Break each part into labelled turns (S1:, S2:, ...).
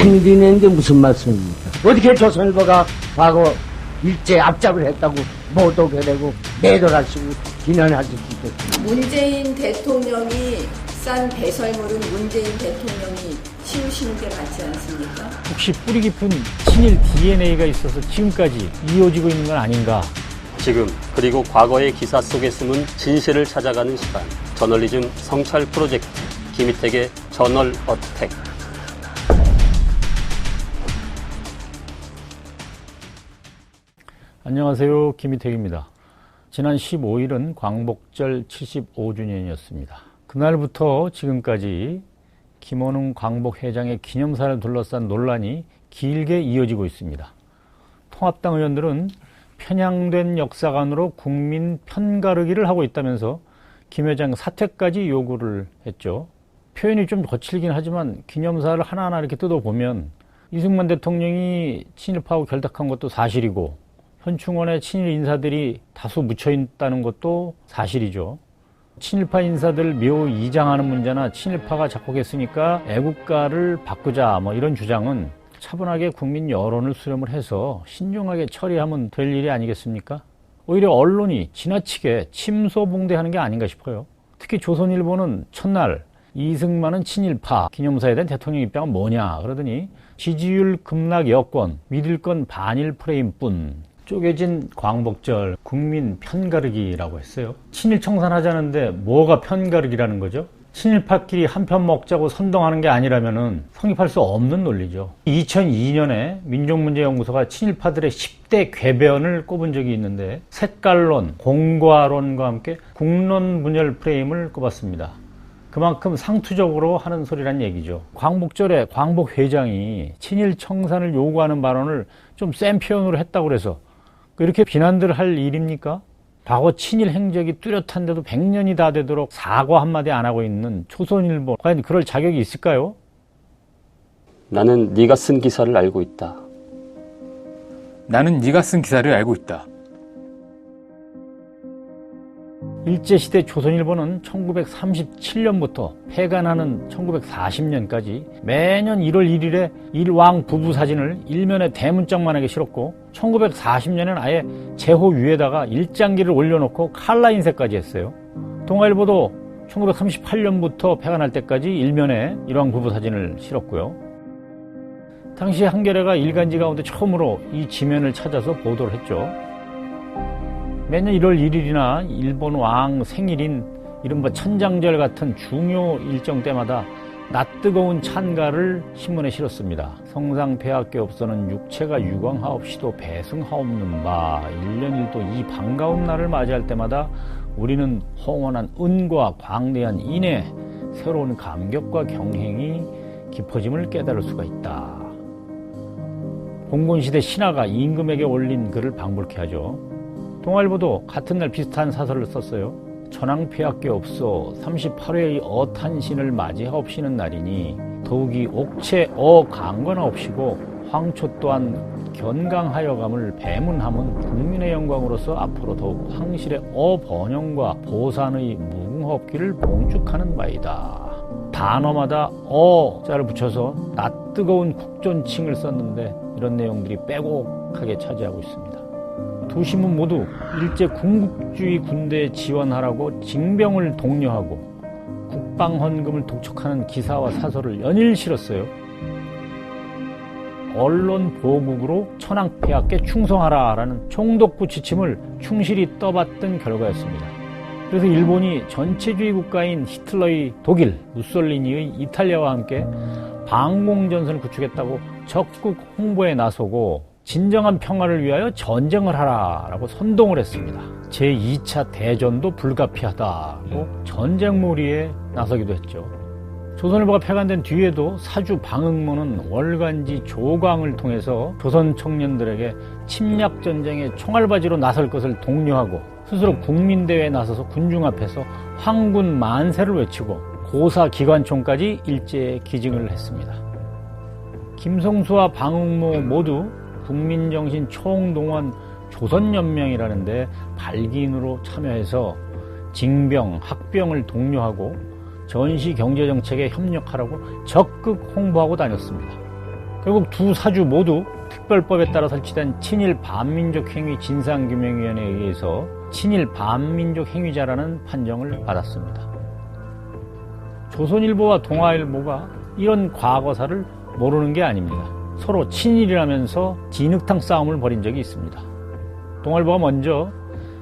S1: 큰일이 내는데 무슨 말씀입니까? 어떻게 조선일보가 과거 일제 압잡을 했다고 모독해내고 매도하시고 비난하실 수 있겠습니까?
S2: 문재인 대통령이 싼 배설물은 문재인 대통령이 치우시는 게 맞지 않습니까?
S3: 혹시 뿌리 깊은 친일 DNA가 있어서 지금까지 이어지고 있는 건 아닌가?
S4: 지금 그리고 과거의 기사 속에 숨은 진실을 찾아가는 시간, 저널리즘 성찰 프로젝트 김희택의 저널 어택.
S3: 안녕하세요, 김희택입니다. 지난 15일은 광복절 75주년이었습니다. 그날부터 지금까지 김원웅 광복회장의 기념사를 둘러싼 논란이 길게 이어지고 있습니다. 통합당 의원들은 편향된 역사관으로 국민 편가르기를 하고 있다면서 김 회장 사퇴까지 요구를 했죠. 표현이 좀 거칠긴 하지만 기념사를 하나하나 이렇게 뜯어보면 이승만 대통령이 친일파하고 결탁한 것도 사실이고 현충원에 친일 인사들이 다수 묻혀 있다는 것도 사실이죠. 친일파 인사들 묘 이장하는 문제나 친일파가 작곡했으니까 애국가를 바꾸자 이런 주장은 차분하게 국민 여론을 수렴을 해서 신중하게 처리하면 될 일이 아니겠습니까? 오히려 언론이 지나치게 침소봉대하는 게 아닌가 싶어요. 특히 조선일보는 첫날 이승만은 친일파, 기념사에 대한 대통령 입장은 뭐냐 그러더니 지지율 급락 여건, 믿을 건 반일 프레임뿐, 쪼개진 광복절 국민 편가르기라고 했어요. 친일 청산하자는데 뭐가 편가르기라는 거죠? 친일파끼리 한편 먹자고 선동하는 게 아니라면은 성립할 수 없는 논리죠. 2002년에 민족문제연구소가 친일파들의 10대 궤변을 꼽은 적이 있는데 색깔론, 공과론과 함께 국론 분열 프레임을 꼽았습니다. 그만큼 상투적으로 하는 소리란 얘기죠. 광복절에 광복회장이 친일 청산을 요구하는 발언을 좀 센 표현으로 했다고 그래서 이렇게 비난들 할 일입니까? 과거 친일 행적이 뚜렷한데도 100년이 다 되도록 사과 한마디 안 하고 있는 조선일보, 과연 그럴 자격이 있을까요?
S4: 나는 네가 쓴 기사를 알고 있다.
S5: 나는 네가 쓴 기사를 알고 있다.
S3: 일제시대 조선일보는 1937년부터 폐간하는 1940년까지 매년 1월 1일에 일왕 부부 사진을 일면에 대문짝만하게 실었고 1940년에는 아예 제호 위에다가 일장기를 올려놓고 칼라 인쇄까지 했어요. 동아일보도 1938년부터 폐간할 때까지 일면에 일왕 부부 사진을 실었고요. 당시 한겨레가 일간지 가운데 처음으로 이 지면을 찾아서 보도를 했죠. 매년 1월 1일이나 일본 왕 생일인 이른바 천장절 같은 중요 일정 때마다 낯뜨거운 찬가를 신문에 실었습니다. 성상폐하께옵소는 육체가 유광하옵시도 배승하옵는 바 1년 1도 이 반가운 날을 맞이할 때마다 우리는 홍원한 은과 광대한 인애 새로운 감격과 경행이 깊어짐을 깨달을 수가 있다. 봉건시대 신하가 임금에게 올린 글을 방불케 하죠. 동아일보도 같은 날 비슷한 사설을 썼어요. 천황폐하께옵소 38회의 어탄신을 맞이하옵시는 날이니 더욱이 옥체 강건하옵시고 황초 또한 견강하여감을 배문함은 국민의 영광으로서 앞으로 더욱 황실의 번영과 보산의 무궁하옵기를 봉축하는 바이다. 단어마다 자를 붙여서 낯뜨거운 국존칭을 썼는데 이런 내용들이 빼곡하게 차지하고 있습니다. 두 신문 모두 일제 군국주의 군대에 지원하라고 징병을 독려하고 국방헌금을 독촉하는 기사와 사설을 연일 실었어요. 언론 보국으로 천황폐하께 충성하라라는 총독부 지침을 충실히 떠받든 결과였습니다. 그래서 일본이 전체주의 국가인 히틀러의 독일, 무솔리니의 이탈리아와 함께 방공전선을 구축했다고 적극 홍보에 나서고 진정한 평화를 위하여 전쟁을 하라라고 선동을 했습니다. 제2차 대전도 불가피하다고 전쟁몰이에 나서기도 했죠. 조선일보가 폐간된 뒤에도 사주 방응모는 월간지 조광을 통해서 조선 청년들에게 침략전쟁에 총알바지로 나설 것을 독려하고 스스로 국민대회에 나서서 군중 앞에서 황군 만세를 외치고 고사 기관총까지 일제에 기증을 했습니다. 김성수와 방응모 모두 국민정신 총동원 조선연맹이라는데 발기인으로 참여해서 징병, 학병을 독려하고 전시 경제정책에 협력하라고 적극 홍보하고 다녔습니다. 결국 두 사주 모두 특별법에 따라 설치된 친일 반민족 행위 진상규명위원회에 의해서 친일 반민족 행위자라는 판정을 받았습니다. 조선일보와 동아일보가 이런 과거사를 모르는 게 아닙니다. 서로 친일이라면서 진흙탕 싸움을 벌인 적이 있습니다. 동아일보가 먼저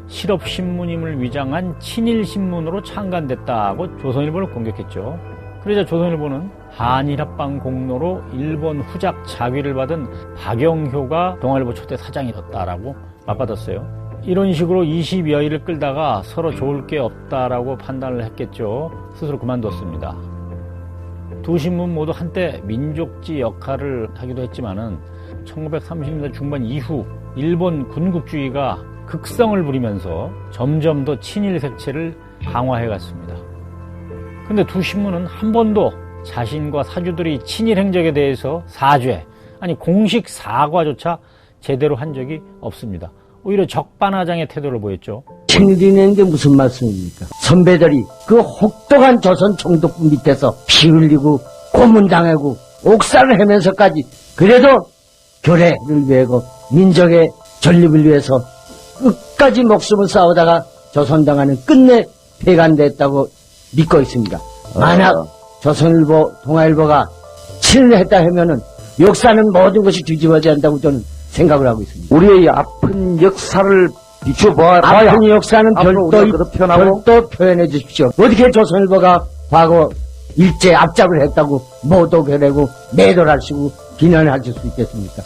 S3: 실업신문임을 위장한 친일신문으로 창간됐다고 조선일보를 공격했죠. 그러자 조선일보는 한일합방 공로로 일본 후작 자귀를 받은 박영효가 동아일보 초대 사장이었다라고 맞받았어요. 이런 식으로 20여일을 끌다가 서로 좋을 게 없다라고 판단을 했겠죠. 스스로 그만뒀습니다. 두 신문 모두 한때 민족지 역할을 하기도 했지만은 1930년대 중반 이후 일본 군국주의가 극성을 부리면서 점점 더 친일 색채를 강화해 갔습니다. 근데 두 신문은 한 번도 자신과 사주들이 친일 행적에 대해서 사죄, 아니 공식 사과조차 제대로 한 적이 없습니다. 오히려 적반하장의 태도를 보였죠.
S1: 친일이라는 무슨 말씀입니까? 선배들이 그 혹독한 조선 총독부 밑에서 피 흘리고 고문당하고 옥살을 헤면서까지 그래도 교래를 위하고 민족의 전립을 위해서 끝까지 목숨을 싸우다가 조선당하는 끝내 폐간됐다고 믿고 있습니다. 만약 조선일보, 동아일보가 친일했다 하면은 역사는 모든 것이 뒤집어져야 한다고 저는 생각을 하고 있습니다.
S6: 우리의 아픈 역사를 비춰봐야
S1: 아픈 역사는
S6: 앞으로 우리가
S1: 별도 표현해 주십시오. 어떻게 조선일보가 과거 일제 압잡을 했다고 모독해내고 매도하시고 비난하실 수 있겠습니까?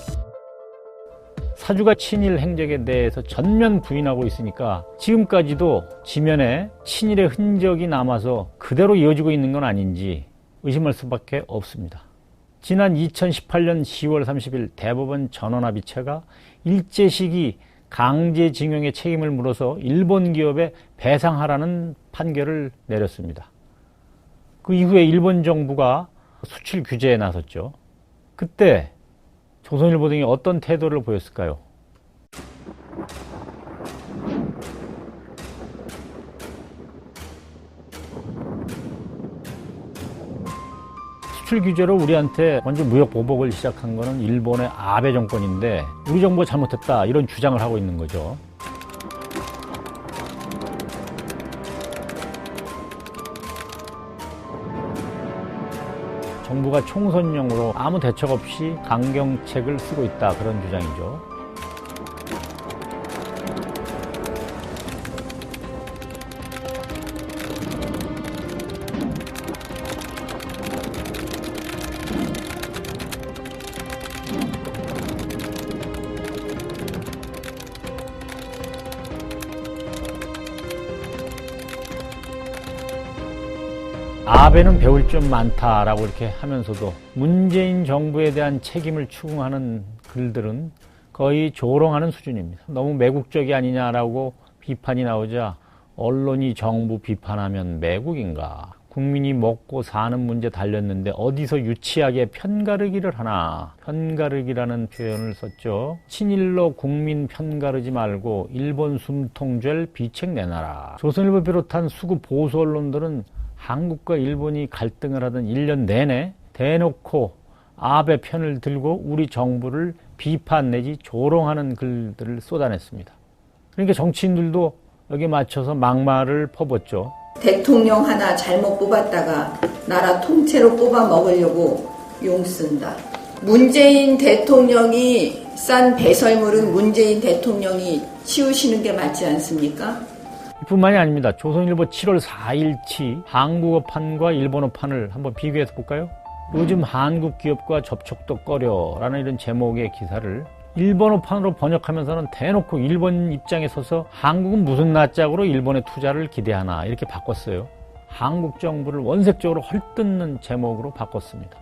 S3: 사주가 친일 행적에 대해서 전면 부인하고 있으니까 지금까지도 지면에 친일의 흔적이 남아서 그대로 이어지고 있는 건 아닌지 의심할 수밖에 없습니다. 지난 2018년 10월 30일 대법원 전원합의체가 일제 시기 강제징용의 책임을 물어서 일본 기업에 배상하라는 판결을 내렸습니다. 그 이후에 일본 정부가 수출 규제에 나섰죠. 그때 조선일보 등이 어떤 태도를 보였을까요? 수출 규제로 우리한테 먼저 무역 보복을 시작한 거는 일본의 아베 정권인데 우리 정부가 잘못했다 이런 주장을 하고 있는 거죠. 정부가 총선용으로 아무 대책 없이 강경책을 쓰고 있다 그런 주장이죠. 아베는 배울 점 많다라고 이렇게 하면서도 문재인 정부에 대한 책임을 추궁하는 글들은 거의 조롱하는 수준입니다. 너무 매국적이 아니냐라고 비판이 나오자 언론이 정부 비판하면 매국인가? 국민이 먹고 사는 문제 달렸는데 어디서 유치하게 편가르기를 하나? 편가르기라는 표현을 썼죠. 친일로 국민 편가르지 말고 일본 숨통죄를 비책 내놔라. 조선일보 비롯한 수구 보수 언론들은 한국과 일본이 갈등을 하던 1년 내내 대놓고 아베 편을 들고 우리 정부를 비판 내지 조롱하는 글들을 쏟아냈습니다. 그러니까 정치인들도 여기에 맞춰서 막말을 퍼붓죠.
S2: 대통령 하나 잘못 뽑았다가 나라 통째로 뽑아 먹으려고 용 쓴다. 문재인 대통령이 싼 배설물은 문재인 대통령이 치우시는 게 맞지 않습니까?
S3: 뿐만이 아닙니다. 조선일보 7월 4일치 한국어판과 일본어판을 한번 비교해서 볼까요? 요즘 한국 기업과 접촉도 꺼려라는 이런 제목의 기사를 일본어판으로 번역하면서는 대놓고 일본 입장에 서서 한국은 무슨 낯짝으로 일본의 투자를 기대하나 이렇게 바꿨어요. 한국 정부를 원색적으로 헐뜯는 제목으로 바꿨습니다.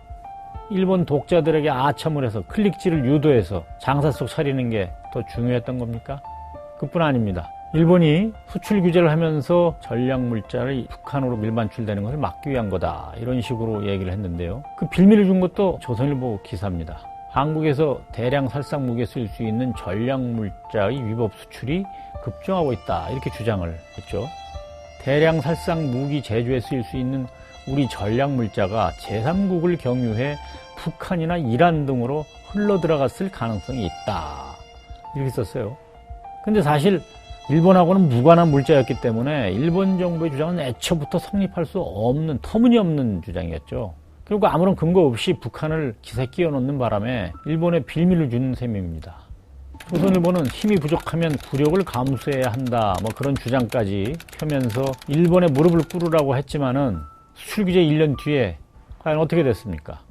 S3: 일본 독자들에게 아첨을 해서 클릭질을 유도해서 장사 속 차리는 게 더 중요했던 겁니까? 그뿐 아닙니다. 일본이 수출 규제를 하면서 전략물자를 북한으로 밀반출되는 것을 막기 위한 거다 이런 식으로 얘기를 했는데요. 그 빌미를 준 것도 조선일보 기사입니다. 한국에서 대량 살상 무기에 쓰일 수 있는 전략물자의 위법 수출이 급증하고 있다 이렇게 주장을 했죠. 대량 살상 무기 제조에 쓰일 수 있는 우리 전략물자가 제3국을 경유해 북한이나 이란 등으로 흘러들어갔을 가능성이 있다. 이렇게 썼어요. 근데 사실 일본하고는 무관한 물자였기 때문에 일본 정부의 주장은 애초부터 성립할 수 없는 터무니없는 주장이었죠. 그리고 아무런 근거 없이 북한을 기사에 끼워넣는 바람에 일본에 빌미를 준 셈입니다. 조선일보는 힘이 부족하면 굴욕을 감수해야 한다, 뭐 그런 주장까지 펴면서 일본에 무릎을 꿇으라고 했지만은 수출 규제 1년 뒤에 과연 어떻게 됐습니까?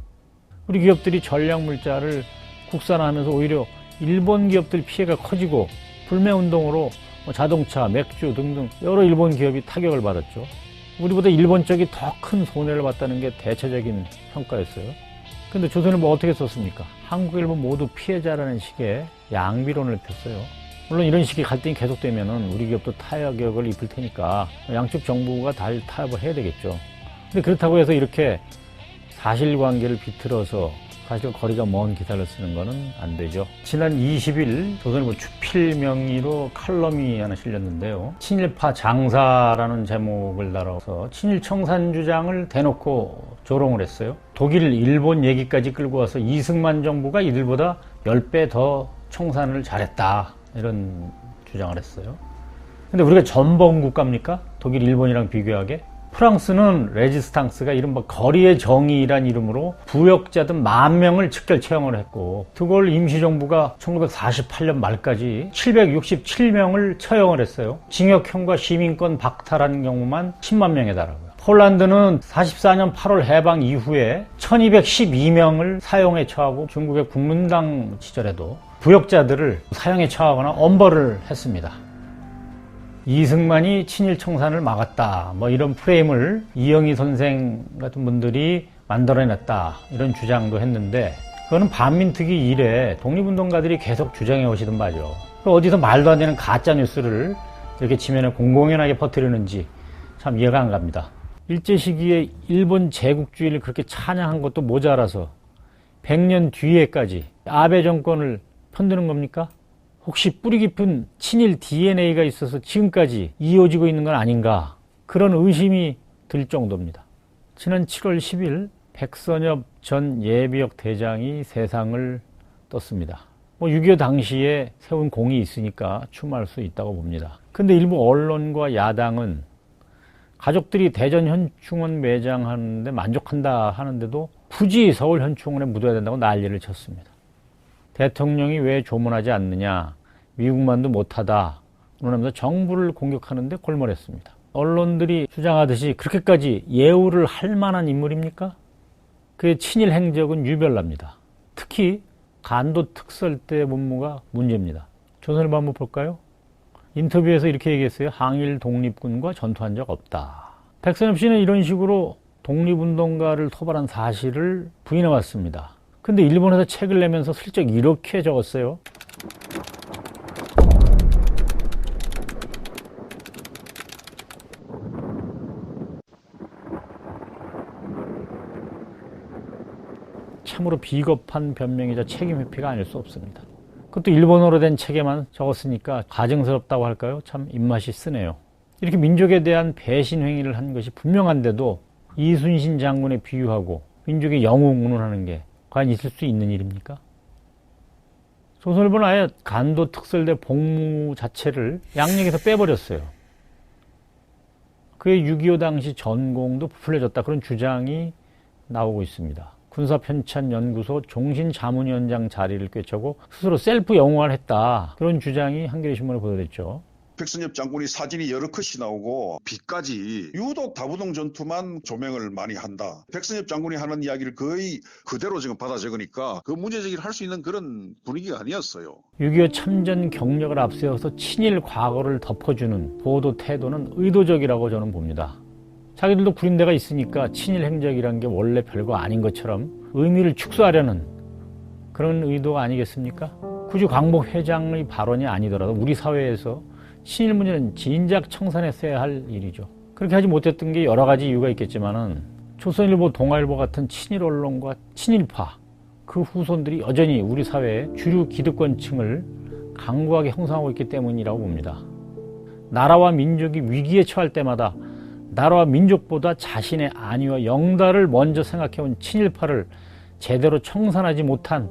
S3: 우리 기업들이 전략물자를 국산화하면서 오히려 일본 기업들 피해가 커지고 불매운동으로 자동차, 맥주 등등 여러 일본 기업이 타격을 받았죠. 우리보다 일본 쪽이 더 큰 손해를 봤다는 게 대체적인 평가였어요. 근데 조선일보 어떻게 썼습니까? 한국, 일본 모두 피해자라는 식의 양비론을 폈어요. 물론 이런 식의 갈등이 계속되면은 우리 기업도 타격을 입을 테니까 양쪽 정부가 다 타협을 해야 되겠죠. 근데 그렇다고 해서 이렇게 사실관계를 비틀어서 사실 거리가 먼 기사를 쓰는 거는 안 되죠. 지난 20일 조선일보 주필 명의로 칼럼이 하나 실렸는데요. 친일파 장사라는 제목을 달아서 친일 청산 주장을 대놓고 조롱을 했어요. 독일, 일본 얘기까지 끌고 와서 이승만 정부가 이들보다 10배 더 청산을 잘했다, 이런 주장을 했어요. 근데 우리가 전범 국가입니까? 독일, 일본이랑 비교하게? 프랑스는 레지스탕스가 이른바 거리의 정의란 이름으로 부역자든 10,000명을 직결 채용을 했고, 드골 임시정부가 1948년 말까지 767명을 처형을 했어요. 징역형과 시민권 박탈한 경우만 10만 명에 달하고요. 폴란드는 44년 8월 해방 이후에 1212명을 사형에 처하고, 중국의 국민당 시절에도 부역자들을 사형에 처하거나 엄벌을 했습니다. 이승만이 친일 청산을 막았다, 뭐 이런 프레임을 이영희 선생 같은 분들이 만들어냈다, 이런 주장도 했는데, 그거는 반민특위 이래 독립운동가들이 계속 주장해 오시던 바죠. 어디서 말도 안 되는 가짜 뉴스를 이렇게 지면에 공공연하게 퍼뜨리는지 참 이해가 안 갑니다. 일제 시기에 일본 제국주의를 그렇게 찬양한 것도 모자라서 100년 뒤에까지 아베 정권을 편드는 겁니까? 혹시 뿌리 깊은 친일 DNA가 있어서 지금까지 이어지고 있는 건 아닌가, 그런 의심이 들 정도입니다. 지난 7월 10일 백선엽 전 예비역 대장이 세상을 떴습니다. 6.25 당시에 세운 공이 있으니까 추모할 수 있다고 봅니다. 근데 일부 언론과 야당은 가족들이 대전 현충원 매장하는데 만족한다 하는데도 굳이 서울 현충원에 묻어야 된다고 난리를 쳤습니다. 대통령이 왜 조문하지 않느냐, 미국만도 못하다, 그러면서 정부를 공격하는데 골몰했습니다. 언론들이 주장하듯이 그렇게까지 예우를 할 만한 인물입니까? 그의 친일 행적은 유별납니다. 특히 간도 특설대 문무가 문제입니다. 조선일보 한번 볼까요? 인터뷰에서 이렇게 얘기했어요. 항일 독립군과 전투한 적 없다. 백선엽 씨는 이런 식으로 독립운동가를 토벌한 사실을 부인해 왔습니다. 근데 일본에서 책을 내면서 슬쩍 이렇게 적었어요. 참으로 비겁한 변명이자 책임 회피가 아닐 수 없습니다. 그것도 일본어로 된 책에만 적었으니까 가증스럽다고 할까요? 참 입맛이 쓰네요. 이렇게 민족에 대한 배신 행위를 한 것이 분명한데도 이순신 장군에 비유하고 민족의 영웅 운운하는 게 과연 있을 수 있는 일입니까? 조선일보는 아예 간도 특설대 복무 자체를 양력에서 빼버렸어요. 그의 6.25 당시 전공도 부풀려졌다, 그런 주장이 나오고 있습니다. 군사편찬연구소 종신자문위원장 자리를 꿰차고 스스로 셀프 영웅화를 했다, 그런 주장이 한겨레신문에 보도됐죠.
S7: 백선엽 장군이 사진이 여러 컷이 나오고 빛까지 유독 다부동 전투만 조명을 많이 한다. 백선엽 장군이 하는 이야기를 거의 그대로 지금 받아 적으니까 그 문제제기를 할 수 있는 그런 분위기가 아니었어요.
S3: 6.25 참전 경력을 앞세워서 친일 과거를 덮어주는 보도 태도는 의도적이라고 저는 봅니다. 자기들도 구린데가 있으니까 친일 행적이란 게 원래 별거 아닌 것처럼 의미를 축소하려는 그런 의도가 아니겠습니까? 굳이 광복 회장의 발언이 아니더라도 우리 사회에서 친일 문제는 진작 청산했어야 할 일이죠. 그렇게 하지 못했던 게 여러 가지 이유가 있겠지만은 조선일보, 동아일보 같은 친일 언론과 친일파 그 후손들이 여전히 우리 사회의 주류 기득권층을 강고하게 형성하고 있기 때문이라고 봅니다. 나라와 민족이 위기에 처할 때마다 나라와 민족보다 자신의 안위와 영달을 먼저 생각해온 친일파를 제대로 청산하지 못한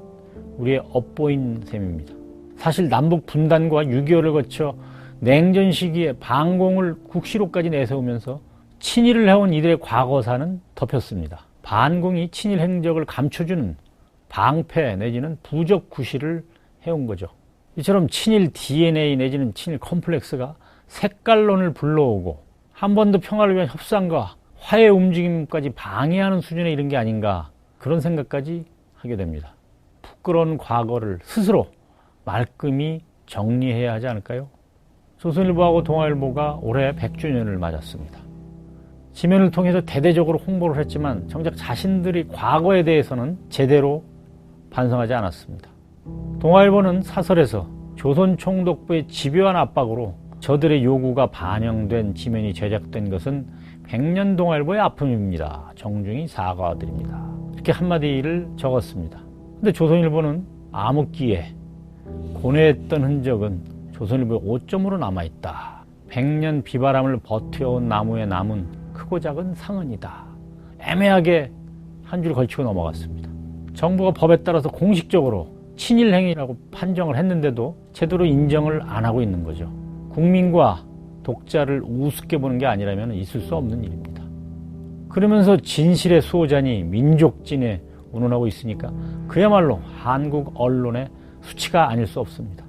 S3: 우리의 업보인 셈입니다. 사실 남북 분단과 6.25를 거쳐 냉전 시기에 반공을 국시로까지 내세우면서 친일을 해온 이들의 과거사는 덮였습니다. 반공이 친일 행적을 감춰주는 방패 내지는 부적 구실을 해온 거죠. 이처럼 친일 DNA 내지는 친일 컴플렉스가 색깔론을 불러오고 한 번 더 평화를 위한 협상과 화해 움직임까지 방해하는 수준에 이른 게 아닌가, 그런 생각까지 하게 됩니다. 부끄러운 과거를 스스로 말끔히 정리해야 하지 않을까요? 조선일보하고 동아일보가 올해 100주년을 맞았습니다. 지면을 통해서 대대적으로 홍보를 했지만 정작 자신들이 과거에 대해서는 제대로 반성하지 않았습니다. 동아일보는 사설에서 조선총독부의 집요한 압박으로 저들의 요구가 반영된 지면이 제작된 것은 100년 동아일보의 아픔입니다. 정중히 사과드립니다. 이렇게 한마디를 적었습니다. 근데 조선일보는 암흑기에 고뇌했던 흔적은 조선일보의 오점으로 남아있다. 100년 비바람을 버텨온 나무에 남은 크고 작은 상흔이다. 애매하게 한 줄 걸치고 넘어갔습니다. 정부가 법에 따라서 공식적으로 친일 행위라고 판정을 했는데도 제대로 인정을 안 하고 있는 거죠. 국민과 독자를 우습게 보는 게 아니라면 있을 수 없는 일입니다. 그러면서 진실의 수호자니 민족진에 운운하고 있으니까 그야말로 한국 언론의 수치가 아닐 수 없습니다.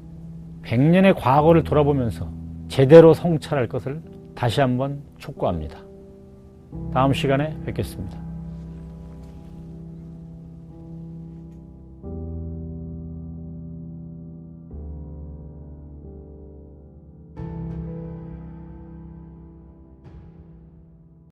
S3: 100년의 과거를 돌아보면서 제대로 성찰할 것을 다시 한번 촉구합니다. 다음 시간에 뵙겠습니다.